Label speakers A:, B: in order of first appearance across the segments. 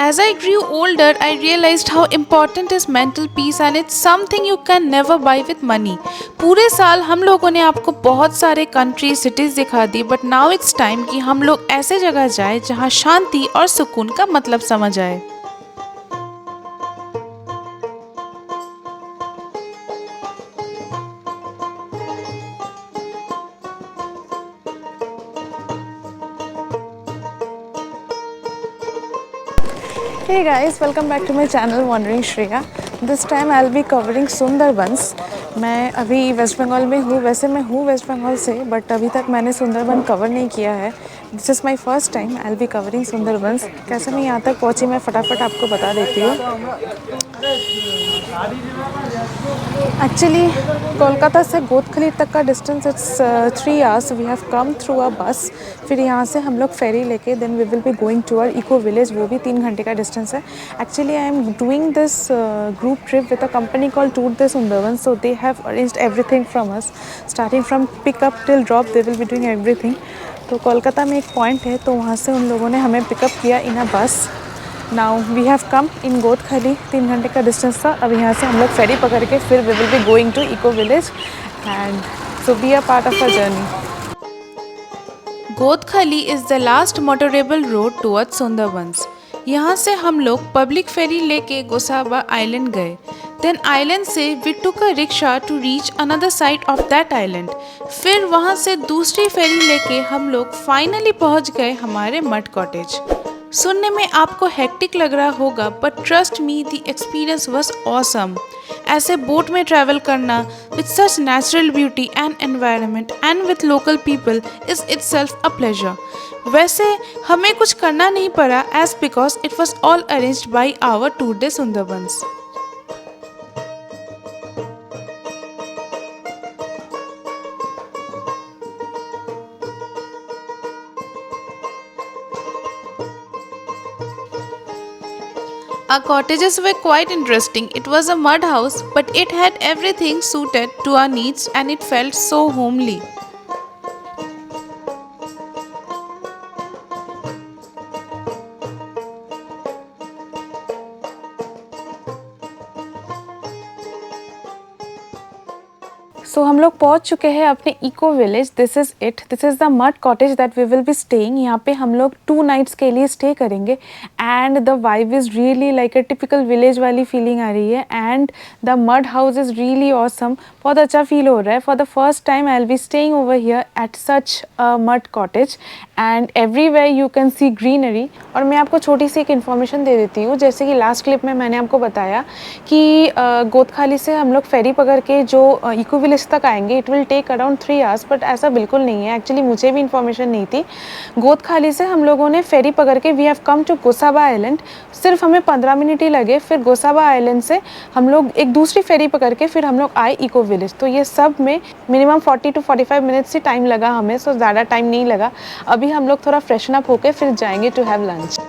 A: As I grew older, I realized how important is mental peace and it's something you can never buy with money. पूरे साल हम लोगों ने आपको बहुत सारे कंट्री सिटीज दिखा दी बट नाउ इट्स टाइम कि हम लोग ऐसे जगह जाए जहाँ शांति और सुकून का मतलब समझ आए.
B: Hey guys, welcome back to my channel Wandering Shreya. This time I'll be covering Sundarbans. मैं अभी वेस्ट बंगाल में हूँ. वैसे मैं हूँ वेस्ट बंगाल से बट अभी तक मैंने सुंदरबन कवर नहीं किया है. This is my first time I will be covering Sundarbans. कैसे मैं यहाँ तक पहुँची मैं फटाफट आपको बता देती हूँ. एक्चुअली कोलकाता से गोदखली तक का distance it's 3 hours. We have come through a bus. फिर यहाँ से हम लोग फेरी लेके then we will be going to our eco village. वो भी 3 घंटे का डिस्टेंस है. Actually I am doing this group trip with a company call tour de Sundarban. So they have arranged everything from us starting from pickup till drop. They will be doing everything. तो कोलकाता में एक point है तो वहाँ से उन लोगों ने हमें पिकअप किया इन अ बस. नाउ वी हैव कम इन गोदखली. 3 घंटे का डिस्टेंस था. अब यहाँ से हम लोग फेरी पकड़ के फिर we will be going to eco village and so be a part of a journey.
A: Godkhali is the last motorable road towards Sundarbans. यहाँ से हम लोग पब्लिक फेरी लेके गोसाबा आइलैंड गए. देन आइलैंड से we took a rickshaw to reach another side of that island. फिर वहाँ से दूसरी फेरी लेके हम लोग फाइनली पहुँच गए हमारे मड कॉटेज. सुनने में आपको हेक्टिक लग रहा होगा but trust me the experience was awesome. ऐसे बोट में ट्रैवल करना with such natural beauty and environment and with local people is itself a pleasure. वैसे हमें कुछ करना नहीं पड़ा as because it was all arranged by our tour the Sundarbans. Our cottages were quite interesting. It was a mud house, but it had everything suited to our needs and it felt so homely.
B: So हम लोग पहुंच चुके हैं अपने eco village. This is it. This is the mud cottage that we will be staying. यहाँ पे हम लोग 2 नाइट्स के लिए स्टे करेंगे and the vibe is really like a typical village वाली फीलिंग आ रही है and the mud house is really awesome. बहुत अच्छा फील हो रहा है. For the first time I will be staying over here at such a mud cottage and everywhere you can see greenery. और मैं आपको छोटी सी एक इन्फॉर्मेशन दे देती हूँ. जैसे कि लास्ट क्लिप में मैंने आपको बताया कि गोदखाली से हम लोग फेरी पकड़ के जो इको विलेज तक आएंगे it will take around 3 hours. But ऐसा बिल्कुल नहीं है. एक्चुअली मुझे भी इन्फॉर्मेशन नहीं थी. गोदखाली से हम लोगों ने फेरी पकड़ के we have come to Gosaba island. सिर्फ हमें 15 मिनट ही लगे. फिर गोसाबा आइलैंड से हम लोग एक दूसरी फेरी पकड़ के फिर हम लोग आए इको विलेज. तो ये सब में minimum 40 to 45 minutes he time लगा हमें. सो ज़्यादा टाइम नहीं लगा. अभी हम लोग थोड़ा फ्रेशन अप होके फिर जाएंगे टू हैव लंच.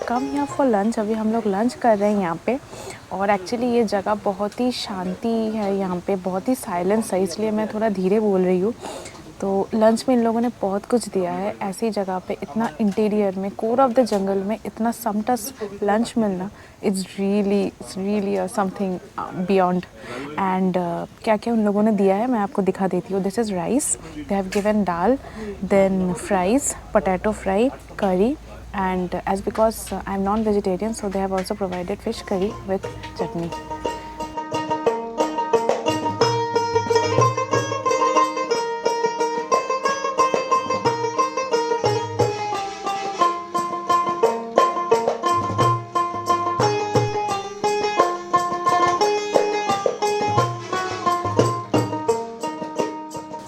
B: कम यहाँ फॉर लंच. अभी हम लोग लंच कर रहे हैं यहाँ पे और एक्चुअली ये जगह बहुत ही शांति है. यहाँ पे बहुत ही साइलेंस है इसलिए मैं थोड़ा धीरे बोल रही हूँ. तो लंच में इन लोगों ने बहुत कुछ दिया है. ऐसी जगह पे इतना इंटीरियर में कोर ऑफ द जंगल में इतना समटस लंच मिलना it's really something beyond. And क्या क्या उन लोगों ने दिया है मैं आपको दिखा देती हूँ. This is rice. They have given dal, then fries, potato fry, curry. And as because I'm non-vegetarian, so they have also provided fish curry with chutney.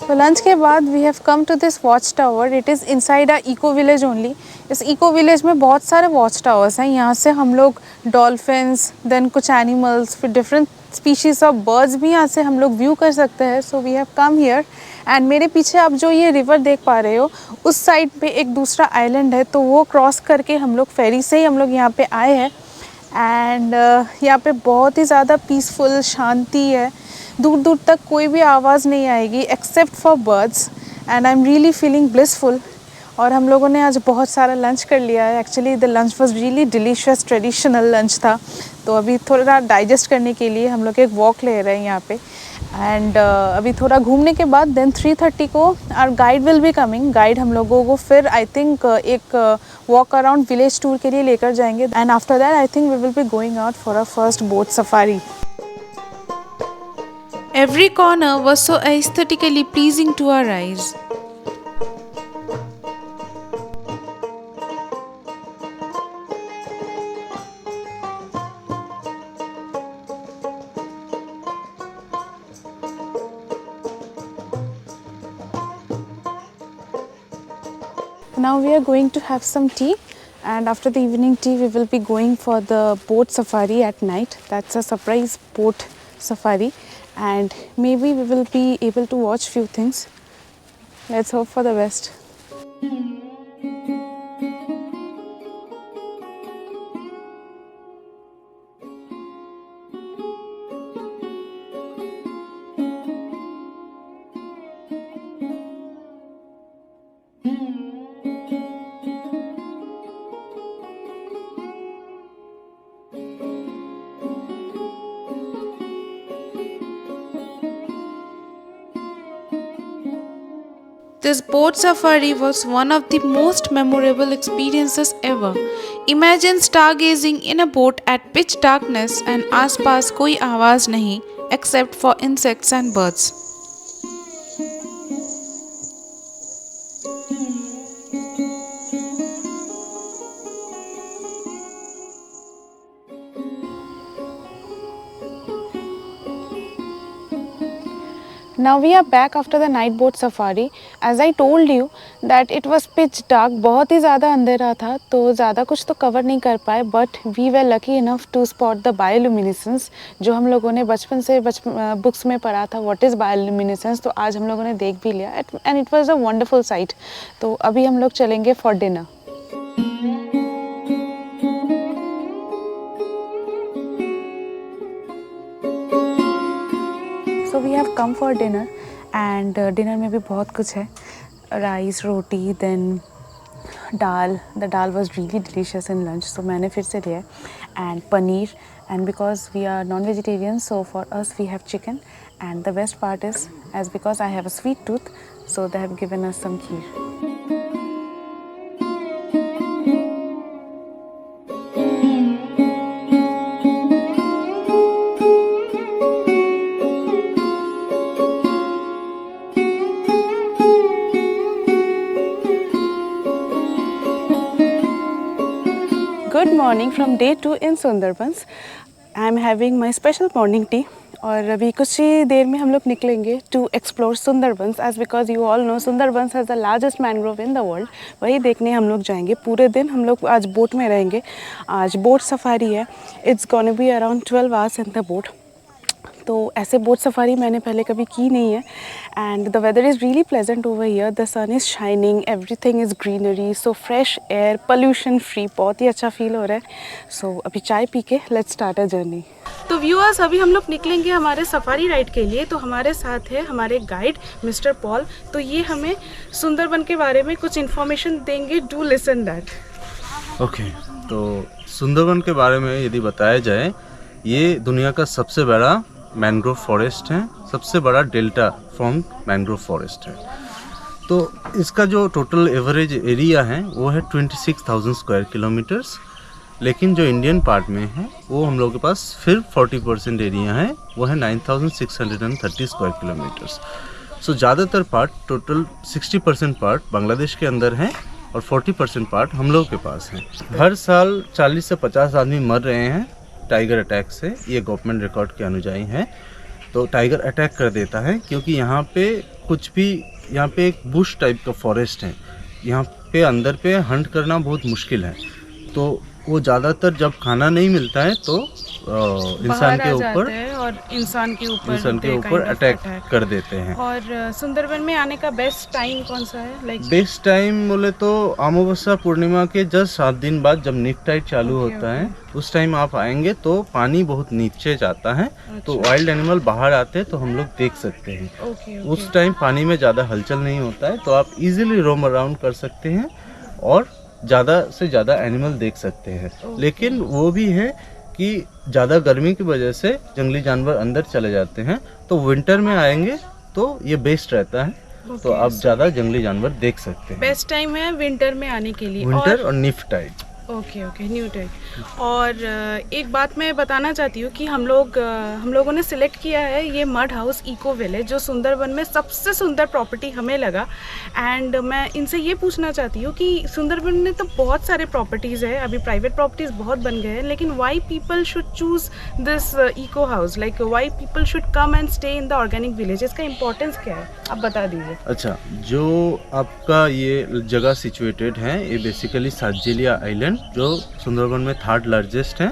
B: तो लंच के बाद we have come to this watch tower. It is inside a eco village only. इस eco village में बहुत सारे watch towers हैं. यहाँ से हम लोग डॉल्फिन्स, देन कुछ एनिमल्स, फिर डिफरेंट स्पीशीज़ ऑफ बर्ड्स भी यहाँ से हम लोग व्यू कर सकते हैं. So we have come here. And मेरे पीछे आप जो ये रिवर देख पा रहे हो, उस साइड पे एक दूसरा आइलैंड है, तो वो क्रॉस करके हम लोग फेरी से ही हम लोग यहाँ पे आए हैं. एंड यहाँ पे बहुत ही ज़्यादा पीसफुल शांति है. दूर दूर तक कोई भी आवाज़ नहीं आएगी except for birds. And I am really feeling blissful. और हम लोगों ने आज बहुत सारा लंच कर लिया है. Actually the lunch was really delicious, traditional lunch था. तो अभी थोड़ा डाइजेस्ट करने के लिए हम लोग एक वॉक ले रहे हैं यहाँ पे. एंड अभी थोड़ा घूमने के बाद देन 3:30 को our guide will be coming. Guide हम लोगों को फिर आई थिंक एक वॉक अराउंड विलेज टूर के लिए लेकर जाएंगे. And after that I think we will be going out for a first boat safari.
A: Every corner was so aesthetically pleasing to our eyes.
B: Now we are going to have some tea, and after the evening tea we will be going for the boat safari at night. That's a surprise boat safari, and maybe we will be able to watch few things. Let's hope for the best.
A: This boat safari was one of the most memorable experiences ever. Imagine stargazing in a boat at pitch darkness and आसपास कोई आवाज़ नहीं except for insects and birds.
B: Now we are back after the night boat safari. As I told you that it was pitch dark. बहुत ही ज़्यादा अंधेरा था, तो ज़्यादा कुछ तो कवर नहीं कर पाए. But we were lucky enough to spot the bioluminescence, जो हम लोगों ने बचपन से बुक्स में पढ़ा था what is bioluminescence. तो आज हम लोगों ने देख भी लिया and it was a wonderful sight. तो अभी हम लोग चलेंगे for dinner. So we have come for dinner, and dinner में भी बहुत कुछ है. Rice, roti, then dal. The dal was really delicious in lunch, so मैंने फिर से लिया. And paneer, and because we are non-vegetarians, so for us we have chicken. And the best part is, as because I have a sweet tooth, so they have given us some kheer. Good morning from day 2 in Sundarbans. I am having my special morning tea. और अभी कुछ ही देर में हम लोग निकलेंगे to explore Sundarbans, as because you all know Sundarbans has the largest mangrove in the world. वही देखने हम लोग जाएंगे. पूरे दिन हम लोग आज बोट में रहेंगे. आज बोट सफारी है. It's gonna be around 12 hours in the boat. तो ऐसे बोट सफारी मैंने पहले कभी की नहीं है. And the weather is really pleasant over here. The sun is shining, everything is greenery, so fresh air, pollution free. बहुत ही अच्छा फील हो रहा है. सो अभी चाय पी के लेट्स स्टार्ट अ जर्नी. तो व्यूअर्स, अभी हम लोग निकलेंगे हमारे सफारी राइड के लिए. तो हमारे साथ है हमारे गाइड मिस्टर पॉल. तो ये हमें सुंदरबन के बारे में कुछ इन्फॉर्मेशन देंगे. Do listen that.
C: ओके, तो सुंदरबन के बारे में यदि बताया जाए, ये दुनिया का सबसे बड़ा मैंग्रोव फॉरेस्ट है. सबसे बड़ा डेल्टा फॉर्म मैंग्रोव फॉरेस्ट है. तो इसका जो टोटल एवरेज एरिया है वो है 26,000 स्क्वायर किलोमीटर्स. लेकिन जो इंडियन पार्ट में है वो हम लोग के पास फिर 40% एरिया है, वो है 9,630 स्क्वायर किलोमीटर्स. सो ज़्यादातर पार्ट, टोटल 60% पार्ट बांग्लादेश के अंदर है और 40% पार्ट हम लोग के पास है. हर साल 40 से 50 आदमी मर रहे हैं टाइगर अटैक से. ये गवर्नमेंट रिकॉर्ड के अनुयायी हैं. तो टाइगर अटैक कर देता है क्योंकि यहाँ पे कुछ भी यहाँ पे एक बुश टाइप का फॉरेस्ट है। यहाँ पे अंदर पे हंट करना बहुत मुश्किल है। तो वो ज़्यादातर जब खाना नहीं मिलता है तो इंसान के ऊपर
B: और इंसान के
C: ऊपर अटैक कर देते हैं।
B: और सुंदरबन में आने का बेस्ट टाइम कौन सा है? लाइक
C: बेस्ट टाइम बोले तो अमावस्या पूर्णिमा के जस्ट 7 दिन बाद जब नीफ टाइड चालू होता है उस टाइम आप आएंगे तो पानी बहुत नीचे जाता है। तो वाइल्ड एनिमल बाहर आते हैं तो हम लोग देख सकते हैं। उस टाइम पानी में ज़्यादा हलचल नहीं होता है तो आप इजीली रोम अराउंड कर सकते हैं और ज़्यादा से ज़्यादा एनिमल देख सकते हैं। लेकिन वो भी है कि ज़्यादा गर्मी की वजह से जंगली जानवर अंदर चले जाते हैं। तो विंटर में आएंगे तो ये बेस्ट रहता है। तो आप ज़्यादा जंगली जानवर देख सकते हैं।
B: बेस्ट टाइम है विंटर में आने के लिए।
C: विंटर और neap tide.
B: Okay new type. और एक बात मैं बताना चाहती हूँ कि हम लोगों ने सिलेक्ट किया है ये मड हाउस इको विलेज, जो सुंदरबन में सबसे सुंदर प्रॉपर्टी हमें लगा। एंड मैं इनसे ये पूछना चाहती हूँ कि सुंदरबन में तो बहुत सारे प्रॉपर्टीज़ है, अभी प्राइवेट प्रॉपर्टीज़ बहुत बन गए हैं, लेकिन why people should choose this eco house, like why people should come and stay in the organic village? इसका इंपॉर्टेंस क्या है, आप बता दीजिए।
C: अच्छा, जो आपका ये जगह सिचुएटेड है ये बेसिकली सातजेलिया आइलैंड जो सुंदरबन में 3rd लार्जेस्ट है,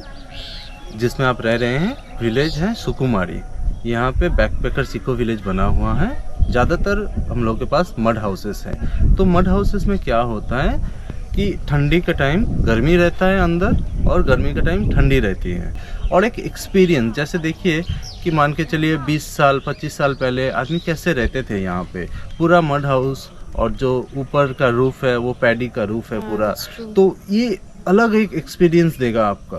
C: जिसमें आप रह रहे हैं, विलेज है सुकुमारी। यहाँ पे बैकपैकर्स इको विलेज बना हुआ है। ज़्यादातर हम लोग के पास मड हाउसेस हैं। तो मड हाउसेस में क्या होता है कि ठंडी के टाइम गर्मी रहता है अंदर और गर्मी के टाइम ठंडी रहती है। और एक एक्सपीरियंस, जैसे देखिए कि मान के चलिए 20 साल 25 साल पहले आदमी कैसे रहते थे यहाँ पे, पूरा मड हाउस और जो ऊपर का रूफ है वो पैडी का रूफ है पूरा। तो ये अलग एक एक्सपीरियंस देगा आपका।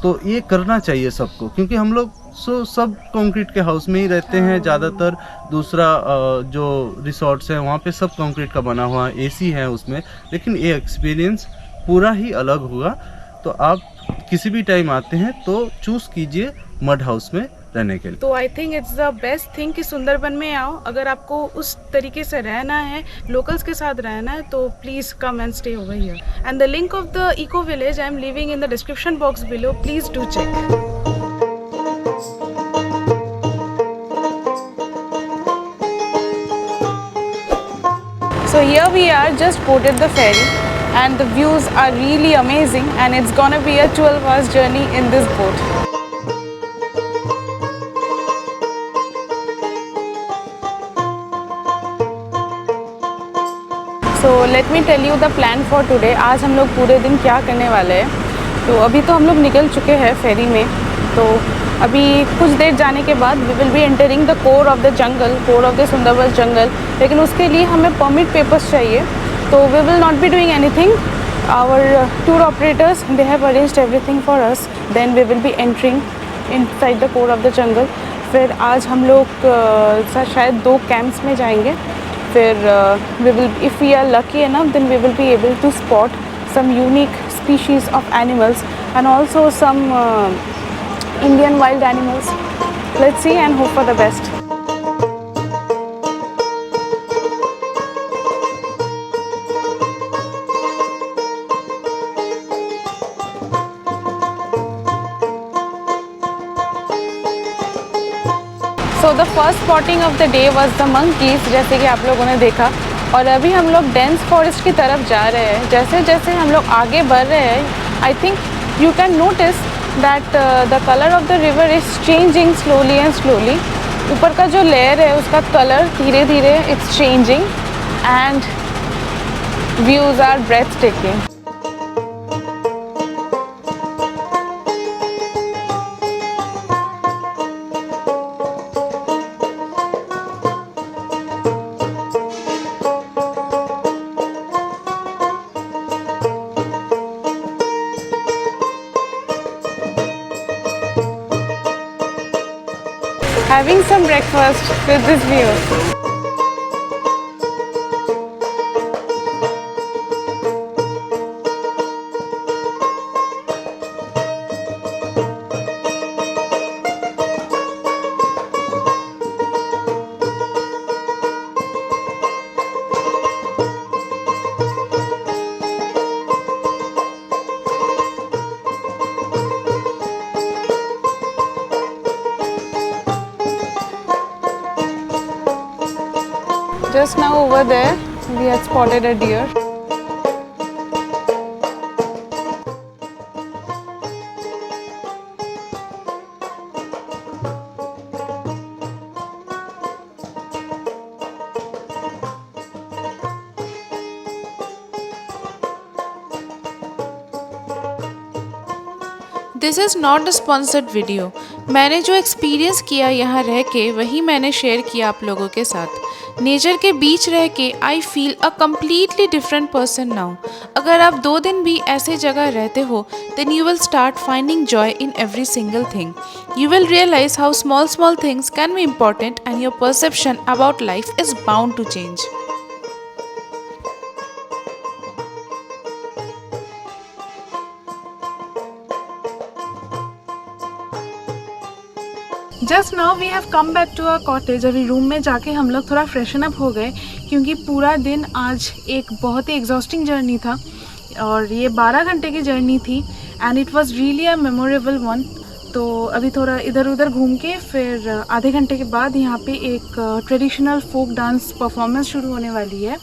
C: तो ये करना चाहिए सबको, क्योंकि हम लोग सब कंक्रीट के हाउस में ही रहते हैं ज़्यादातर। दूसरा जो रिसोर्ट्स हैं वहाँ पे सब कंक्रीट का बना हुआ है, एसी है उसमें, लेकिन ये एक्सपीरियंस पूरा ही अलग होगा। तो आप किसी भी टाइम आते हैं तो चूज़ कीजिए मड हाउस में रहने के लिए।
B: तो I think it's the best thing कि सुंदरबन में आओ। अगर आपको उस तरीके से रहना है, लोकल्स के साथ रहना है, तो please come and stay over here. And the link of the eco village I am leaving in the description box below, please do check. So here we are, just boarded the ferry and the views are really amazing, and it's gonna be a 12 hours journey in this boat. So let me tell you the plan for today. आज हम लोग पूरे दिन क्या करने वाले हैं। तो अभी तो हम लोग निकल चुके हैं फेरी में, तो अभी कुछ देर जाने के बाद we will be entering the core of the jungle, core of the Sundarban jungle. लेकिन उसके लिए हमें परमिट पेपर्स चाहिए, तो we will not be doing anything. Our tour operators they have arranged everything for us, then we will be entering inside the core of the jungle. फिर आज हम लोग शायद 2 कैंप्स में जाएंगे। फिर we will, if we are lucky enough, then we will be able to spot some unique species of animals and also some Indian wild animals. Let's see and hope for the best. So the first spotting of the day was the monkeys, जैसे कि आप लोगों ने देखा। और अभी हम लोग डेंस फॉरेस्ट की तरफ जा रहे हैं। जैसे जैसे हम लोग आगे बढ़ रहे हैं, I think you can notice that the colour of the river is changing slowly and slowly. ऊपर का जो लेयर है उसका कलर धीरे धीरे it's changing and views are breathtaking. Having some breakfast with this view. just now over there we had spotted a deer.
A: This is not a sponsored video. मैंने जो experience किया यहाँ रह के वही मैंने शेयर किया आप लोगों के साथ। नेचर के बीच रह के I feel a completely different person now. अगर आप 2 दिन भी ऐसे जगह रहते हो then you will start finding joy in every single thing. You will realize how small things can be important and your perception about life is bound to change.
B: Just now we have come back to our cottage. अभी room में जाके हम लोग थोड़ा freshen up हो गए क्योंकि पूरा दिन आज एक बहुत ही एग्जॉस्टिंग जर्नी था और ये 12 घंटे की जर्नी थी and it was really a memorable one. तो अभी थोड़ा इधर उधर घूम के फिर आधे घंटे के बाद यहाँ पे एक ट्रेडिशनल फोक डांस परफॉर्मेंस शुरू होने वाली है।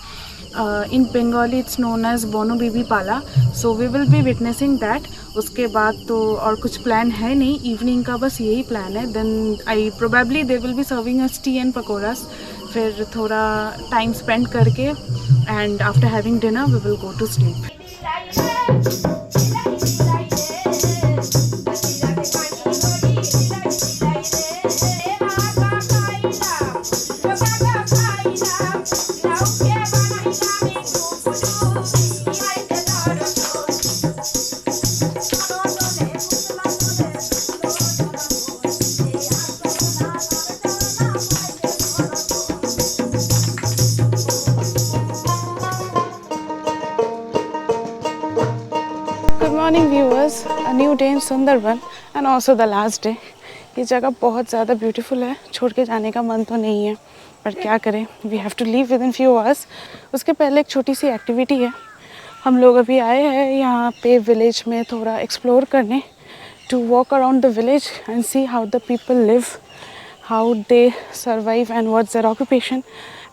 B: In Bengali it's known as Bono Bibi पाला, so we will be witnessing that. उसके बाद तो और कुछ प्लान है नहीं, इवनिंग का बस यही प्लान है। Then I probably they will be serving us tea and pakoras. फिर थोड़ा टाइम स्पेंड करके and after having dinner we will go to sleep. Good morning viewers, a new day in Sundarban and also the last day. ये जगह बहुत ज़्यादा beautiful है, छोड़ के जाने का मन तो नहीं है पर क्या करें, we have to leave within few hours. उसके पहले एक छोटी सी एक्टिविटी है। हम लोग अभी आए हैं यहाँ पे विलेज में थोड़ा एक्सप्लोर करने, to walk around the village and see how the people live, how they survive and what's their occupation.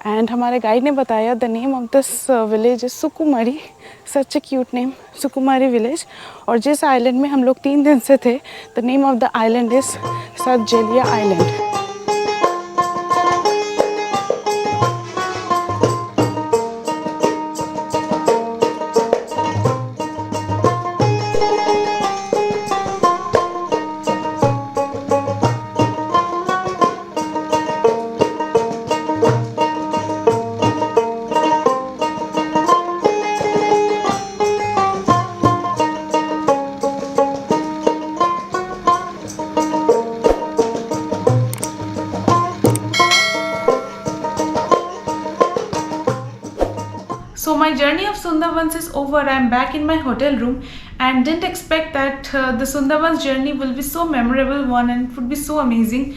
B: And हमारे गाइड ने बताया the name of this village is Sukumari, such a cute name, Sukumari village. और जिस island में हम लोग 3 दिन से थे, the name of the island is Satjelia island.
A: So my journey of Sundarbans is over. I am back in my hotel room and didn't expect that the Sundarbans journey will be so memorable one and it would be so amazing.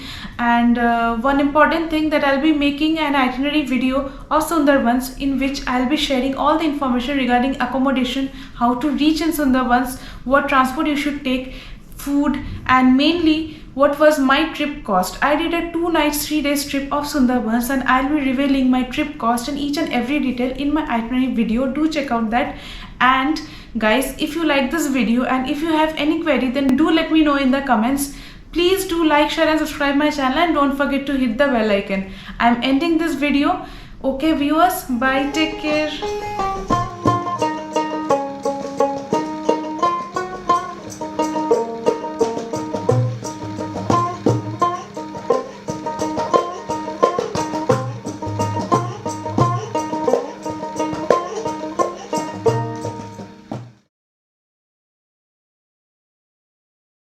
A: And one important thing that I'll be making an itinerary video of Sundarbans in which I'll be sharing all the information regarding accommodation, how to reach in Sundarbans, what transport you should take, food, and mainly what was my trip cost. I did a 2 nights 3 days trip of Sundarbans and I'll be revealing my trip cost and each and every detail in my itinerary video. Do check out that. And guys, if you like this video and if you have any query, then do let me know in the comments. Please do like, share and subscribe my channel and don't forget to hit the bell icon. I'm ending this video. Okay viewers, bye, take care.